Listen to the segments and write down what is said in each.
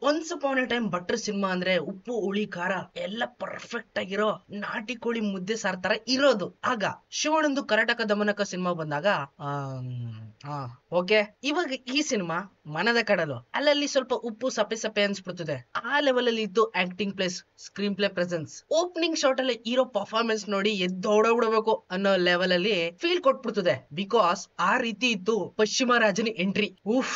Once upon A time ಭಟ್ರ cinema ಅಂದ್ರೆ ಉಪ್ಪು ಹುಳಿ ಖಾರ ಎಲ್ಲ ಪರ್ಫೆಕ್ಟ್ ಆಗಿರೋ ನಾಟಿ ಕೋಳಿ ಮುದ್ದೆ ಸಾರ್ ತರ ಇರೋದು. ಆಗ ಶಿವಣ್ಣಂದು ಕರ್ನಾಟಕ ದಮನಕ ಸಿನಿಮಾ ಬಂದಾಗ ಓಕೆ, ಇವಾಗ ಈ ಸಿನಿಮಾ ಮನದ ಕಡಲು, ಅಲ್ಲಲ್ಲಿ ಸ್ವಲ್ಪ ಉಪ್ಪು ಸಪ್ಪೆ ಸಪ್ಪೆ ಅನ್ಸ್ಬಿಡ್ತದೆ. ಆ ಲೆವೆಲ್ ಅಲ್ಲಿ ಇತ್ತು acting plus screen play presence. Opening shot ಅಲ್ಲಿ ಹೀರೋ ಪರ್ಫಾರ್ಮೆನ್ಸ್ ನೋಡಿ ಎದ್ದೋಡಬಿಡಬೇಕು ಅನ್ನೋ ಲೆವೆಲ್ ಅಲ್ಲಿ ಫೀಲ್ ಕೊಟ್ಬಿಡ್ತದೆ. ಬಿಕಾಸ್ ಆ ರೀತಿ ಇತ್ತು ಪಶ್ಚಿಮ ರಾಜನ ಎಂಟ್ರಿ. ಉಫ್,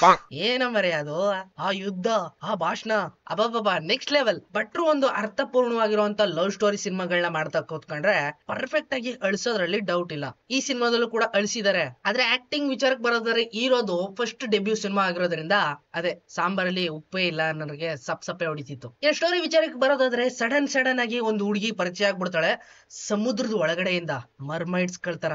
ಏನ ಮರೆ ಅದು, ಆ ಯುದ್ಧ, ಆ ಭಾಷಣ, ಅಬಾಬಾ ನೆಕ್ಸ್ಟ್ ಲೆವೆಲ್. ಭಟ್ರು ಒಂದು ಅರ್ಥಪೂರ್ಣವಾಗಿರುವಂತ ಲವ್ ಸ್ಟೋರಿ ಸಿನಿಮಾಗಳನ್ನ ಮಾಡ್ತಾ ಕೂತ್ಕೊಂಡ್ರೆ ಪರ್ಫೆಕ್ಟ್ ಆಗಿ ಅಳಿಸೋದ್ರಲ್ಲಿ ಡೌಟ್ ಇಲ್ಲ. ಈ ಸಿನಿಮಾದಲ್ಲೂ ಕೂಡ ಅಳಿಸಿದ್ದಾರೆ. ಆದ್ರೆ ಆಕ್ಟಿಂಗ್ ವಿಚಾರಕ್ಕೆ ಬರೋದಾದ್ರೆ ಇರೋದು ಫಸ್ಟ್ ಡೆಬ್ಯೂ ಸಿನಿಮಾ ಆಗಿರೋದ್ರಿಂದ ಅದೇ ಸಾಂಬಾರಲ್ಲಿ ಉಪ್ಪೇ ಇಲ್ಲ, ನನಗೆ ಸಪ್ಪೆ ಹೊಡಿತಿತ್ತು. ಸ್ಟೋರಿ ವಿಚಾರಕ್ಕೆ ಬರೋದಾದ್ರೆ ಸಡನ್ ಆಗಿ ಒಂದು ಹುಡುಗಿ ಪರಿಚಯ ಆಗ್ಬಿಡ್ತಾಳೆ ಸಮುದ್ರದ ಒಳಗಡೆಯಿಂದ, ಮರ್ಮೈಡ್ಸ್ ಕಳ್ತಾರ,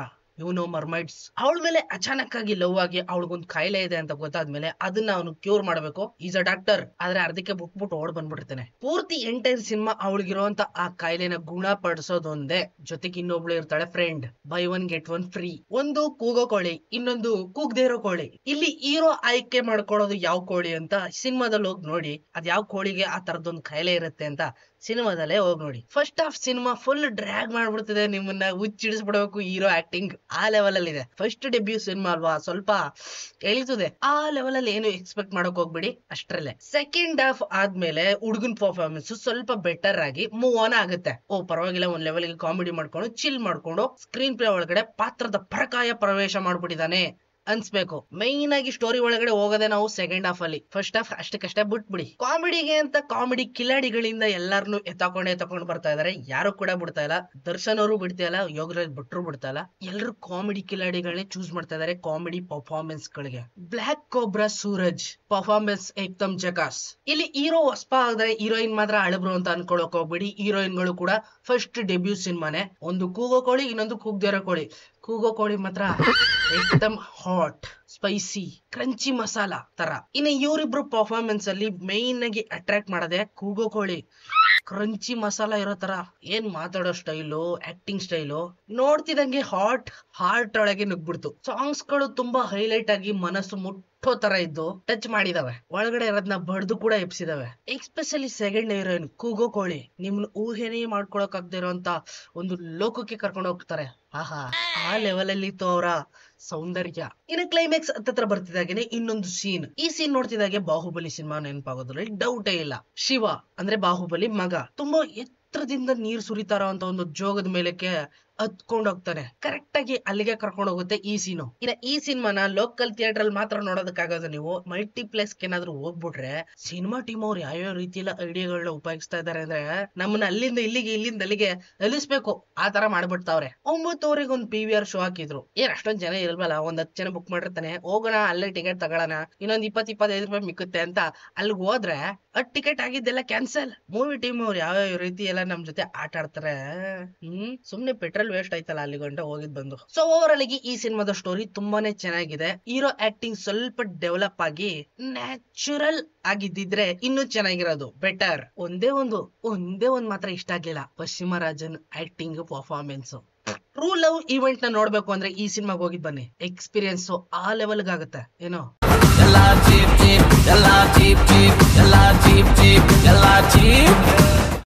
ಮರ್ಮೈಡ್ಸ್. ಅವಳ ಮೇಲೆ ಅಚಾನಕ್ ಆಗಿ ಲವ್ ಆಗಿ ಅವಳಿಗೊಂದು ಕಾಯಿಲೆ ಇದೆ ಅಂತ ಗೊತ್ತಾದ್ಮೇಲೆ ಅದನ್ನ ಅವನು ಕ್ಯೂರ್ ಮಾಡ್ಬೇಕು. Is a doctor. ಆದ್ರೆ ಅರ್ಧಕ್ಕೆ ಬಿಟ್ಬಿಟ್ಟು ಓಡ್ ಬಂದ್ಬಿಡ್ತಾನೆ. ಪೂರ್ತಿ ಎಂಟೈರ್ ಸಿನಿಮಾ ಅವಳಿಗಿರುವಂತ ಆ ಕಾಯಿಲೆನ ಗುಣಪಡಿಸೋದೊಂದೇ. ಜೊತೆಗೆ ಇನ್ನೊಬ್ಳು ಇರ್ತಾಳೆ friend, by one get one free. ಒಂದು ಕೂಗೋ ಕೋಳಿ, ಇನ್ನೊಂದು ಕೂಗದೇ ಇರೋ ಕೋಳಿ. ಇಲ್ಲಿ ಹೀರೋ ಆಯ್ಕೆ ಮಾಡ್ಕೊಳ್ಳೋದು ಯಾವ ಕೋಳಿ ಅಂತ ಸಿನಿಮಾದಲ್ಲಿ ಹೋಗಿ ನೋಡಿ. ಅದ್ ಯಾವ ಕೋಳಿಗೆ ಆ ತರದೊಂದು ಕಾಯಿಲೆ ಇರುತ್ತೆ ಅಂತ ಸಿನಿಮಾದಲ್ಲೇ ಹೋಗಿ ನೋಡಿ. First half cinema full drag ಮಾಡ್ಬಿಡ್ತದೆ, ನಿಮ್ಮನ್ನ ಹುಚ್ಚಿಡಿಸ್ಬಿಡ್ಬೇಕು. ಹೀರೋ ಆಕ್ಟಿಂಗ್ ಆ ಲೆವೆಲ್ ಅಲ್ಲಿ ಇದೆ. ಫಸ್ಟ್ ಡೆಬ್ಯೂ ಸಿನಿಮಾ ಅಲ್ವಾ, ಸ್ವಲ್ಪ ಎಳಿತದೆ. ಆ ಲೆವೆಲ್ ಅಲ್ಲಿ ಏನು ಎಕ್ಸ್ಪೆಕ್ಟ್ ಮಾಡಕ್ ಹೋಗ್ಬಿಡಿ ಅಷ್ಟ್ರಲ್ಲೇ. ಸೆಕೆಂಡ್ ಹಾಫ್ ಆದ್ಮೇಲೆ ಹುಡುಗನ್ ಪರ್ಫಾರ್ಮೆನ್ಸ್ ಸ್ವಲ್ಪ ಬೆಟರ್ ಆಗಿ ಮೂವ್ ಆನ್ ಆಗುತ್ತೆ. ಪರವಾಗಿಲ್ಲ, ಒಂದ್ ಲೆವೆಲ್ ಗೆ ಕಾಮಿಡಿ ಮಾಡ್ಕೊಂಡು ಚಿಲ್ ಮಾಡ್ಕೊಂಡು ಸ್ಕ್ರೀನ್ ಪ್ಲೇ ಒಳಗಡೆ ಪಾತ್ರದ ಪರಕಾಯ ಪ್ರವೇಶ ಮಾಡ್ಬಿಟ್ಟಿದ್ದಾನೆ ಅನ್ಸ್ಬೇಕು. ಮೈನ್ ಆಗಿ ಸ್ಟೋರಿ ಒಳಗಡೆ ಹೋಗೋದೇ ನಾವು ಸೆಕೆಂಡ್ ಹಾಫ್ ಅಲ್ಲಿ. ಫಸ್ಟ್ ಹಾಫ್ ಅಷ್ಟಕ್ಕಷ್ಟೇ ಬಿಟ್ಬಿಡಿ. ಕಾಮಿಡಿಗೆ ಅಂತ ಕಾಮಿಡಿ ಕಿಲಾಡಿಗಳಿಂದ ಎಲ್ಲಾರನು ಎತ್ತಾಕೊಂಡು ಬರ್ತಾ ಇದಾರೆ. ಯಾರು ಕೂಡ ಬಿಡ್ತಾ ಇಲ್ಲ. ದರ್ಶನ್ ಅವರು ಬಿಡ್ತಾ ಇಲ್ಲ, ಯೋಗರಾಜ್ ಭಟ್ರು ಬಿಡ್ತಾ ಇಲ್ಲ. ಎಲ್ಲರೂ ಕಾಮಿಡಿ ಕಿಲಾಡಿಗಳನ್ನೇ ಚೂಸ್ ಮಾಡ್ತಾ ಇದಾರೆ ಕಾಮಿಡಿ ಪರ್ಫಾರ್ಮೆನ್ಸ್ ಗಳಿಗೆ. ಬ್ಲಾಕ್ ಕೋಬ್ರಾ ಸೂರಜ್ ಪರ್ಫಾರ್ಮೆನ್ಸ್ ಏಕ್ದಮ್ ಜಕಾಸ್. ಇಲ್ಲಿ ಹೀರೋ ಹೊಸಪ ಆದ್ರೆ ಹೀರೋಯಿನ್ ಮಾತ್ರ ಅಳಬ್ರು ಅಂತ ಅನ್ಕೊಳಕ್ ಹೋಗ್ಬಿಡಿ. ಹೀರೋಯಿನ್ಗಳು ಕೂಡ ಫಸ್ಟ್ ಡೆಬ್ಯೂ ಸಿನಿಮಾನೆ. ಒಂದು ಕೂಗೋ ಕೋಳಿ, ಇನ್ನೊಂದು ಕೂಗ್ದಿರೋ ಕೋಳಿ. ಕೂಗೋ ಕೋಳಿ ಮಾತ್ರ ಏಕ್ದಮ್ ಹಾಟ್, ಸ್ಪೈಸಿ, ಕ್ರಂಚಿ ಮಸಾಲ ತರ. ಇನ್ನು ಇವರಿಬ್ರು ಪರ್ಫಾರ್ಮೆನ್ಸ್ ಅಲ್ಲಿ ಮೈನ್ ಆಗಿ ಅಟ್ರಾಕ್ಟ್ ಮಾಡದೆ ಕೂಗೋ ಕೋಳಿ. ಕ್ರಂಚಿ ಮಸಾಲ ಇರೋ ತರ ಏನ್ ಮಾತಾಡೋ ಸ್ಟೈಲು, ಆಕ್ಟಿಂಗ್ ಸ್ಟೈಲು ನೋಡ್ತಿದಂಗೆ ಹಾರ್ಟ್ ಒಳಗೆ ನುಗ್ಬಿಡ್ತು. ಸಾಂಗ್ಸ್ ಗಳು ತುಂಬಾ ಹೈಲೈಟ್ ಆಗಿ ಮನಸ್ಸು ಮುಟ್ಟೋ ತರ ಇದ್ದು ಟಚ್ ಮಾಡಿದಾವೆ. ಒಳಗಡೆ ಇರೋದನ್ನ ಬಡ್ದು ಕೂಡ ಎಪ್ಸಿದಾವೆ. ಎಕ್ಸ್ಪೆಷಲಿ ಸೆಕೆಂಡ್ ಹೀರೋಯಿನ್ ಕೂಗೋ ಕೋಳಿ ನಿಮ್ನ ಊಹೆನೇ ಮಾಡ್ಕೊಳಕ್ ಆಗದೆ ಇರೋಂತ ಒಂದು ಲೋಕಕ್ಕೆ ಕರ್ಕೊಂಡು ಹೋಗ್ತಾರೆ. ಆಹಾ, ಆ ಲೆವೆಲ್ ಅಲ್ಲಿ ಇತ್ತು ಅವರ ಸೌಂದರ್ಯ. ಇನ್ನು ಕ್ಲೈಮ್ಯಾಕ್ಸ್ ಹತ್ತತ್ರ ಬರ್ತಿದಾಗೇನೆ ಇನ್ನೊಂದು ಸೀನ್. ಈ ಸೀನ್ ನೋಡ್ತಿದಾಗೆ ಬಾಹುಬಲಿ ಸಿನಿಮಾ ನೆನಪಾಗೋದ್ರಲ್ಲಿ ಡೌಟೇ ಇಲ್ಲ. ಶಿವ ಅಂದ್ರೆ ಬಾಹುಬಲಿ ಮಗ ತುಂಬಾ ಎತ್ತರದಿಂದ ನೀರ್ ಸುರಿತಾರ ಅಂತ ಒಂದು ಜೋಗದ ಮೇಲಕ್ಕೆ ಹತ್ಕೊಂಡ್ ಹೋಗ್ತಾನೆ. ಕರೆಕ್ಟ್ ಆಗಿ ಅಲ್ಲಿಗೆ ಕರ್ಕೊಂಡು ಹೋಗುತ್ತೆ ಈ ಸೀನು. ಇನ್ನ ಈ ಸಿನಿಮಾನ ಲೋಕಲ್ ಥಿಯೇಟರ್ ಅಲ್ಲಿ ಮಾತ್ರ ನೋಡೋದಕ್ಕಾಗೋದು. ನೀವು ಮಲ್ಟಿಪ್ಲೆಕ್ಸ್ ಏನಾದ್ರು ಹೋಗ್ಬಿಟ್ರೆ ಸಿನಿಮಾ ಟೀಮ್ ಅವ್ರು ಯಾವ್ಯಾವ ರೀತಿಯಲ್ಲ ಐಡಿಯಾಗಳನ್ನ ಉಪಯೋಗಿಸ್ತಾ ಇದಾರೆ ಅಂದ್ರೆ ನಮ್ಮನ್ನ ಅಲ್ಲಿಂದ ಅಲ್ಲಿಗೆ ಅಲಿಸ್ಬೇಕು ಆ ತರ ಮಾಡ್ಬಿಡ್ತಾವ್ರೆ. 9:00 ಒಂದು PVR ಶೋ ಹಾಕಿದ್ರು. ಅಷ್ಟೊಂದ್ ಜನ ಇಲ್ವಲ್ಲ, ಒಂದ್ 10 ಜನ ಬುಕ್ ಮಾಡಿರ್ತಾನೆ. ಹೋಗೋಣ ಅಲ್ಲೇ ಟಿಕೆಟ್ ತಗೊಳ್ಳೋಣ, ಇನ್ನೊಂದ್ 20-25 ರೂಪಾಯಿ ಮಿಕ್ಕುತ್ತೆ ಅಂತ ಅಲ್ಲಿಗೆ ಹೋದ್ರೆ ಟಿಕೆಟ್ ಆಗಿದ್ದೆಲ್ಲ ಕ್ಯಾನ್ಸಲ್. ಮೂವಿ ಟೀಮ್ ಅವ್ರು ಯಾವ್ಯಾವ ರೀತಿ ಎಲ್ಲ ನಮ್ ಜೊತೆ ಆಟ ಆಡ್ತಾರೆ. ಸುಮ್ನೆ ಪೆಟ್ರೋಲ್ ವೇಸ್ಟ್ ಆಯ್ತಲ್ಲ ಅಲ್ಲಿ ಗಂಟೆ ಹೋಗಿದ್ ಬಂದು. ಸೊ ಓವರ್ ಆಲ್ ಈ ಸಿನಿಮಾದ ಸ್ಟೋರಿ ತುಂಬಾನೇ ಚೆನ್ನಾಗಿದೆ. ಹೀರೋ ಆಕ್ಟಿಂಗ್ ಸ್ವಲ್ಪ ಡೆವಲಪ್ ಆಗಿ ನ್ಯಾಚುರಲ್ ಆಗಿದ್ದಿದ್ರೆ ಇನ್ನೂ ಚೆನ್ನಾಗಿರೋದು, ಬೆಟರ್. ಒಂದೇ ಒಂದ್ ಮಾತ್ರ ಇಷ್ಟ ಆಗ್ಲಿಲ್ಲ, ಪಶ್ಚಿಮ Rajan acting performance. True love event ನ ನೋಡ್ಬೇಕು ಅಂದ್ರೆ ಈ ಸಿನಿಮಾಗೆ ಹೋಗಿದ್ ಬನ್ನಿ. ಎಕ್ಸ್ಪೀರಿಯನ್ಸ್ ಆ ಲೆವೆಲ್ ಆಗುತ್ತೆ. ಏನೋ ಎಲ್ಲ ಚೀಪ್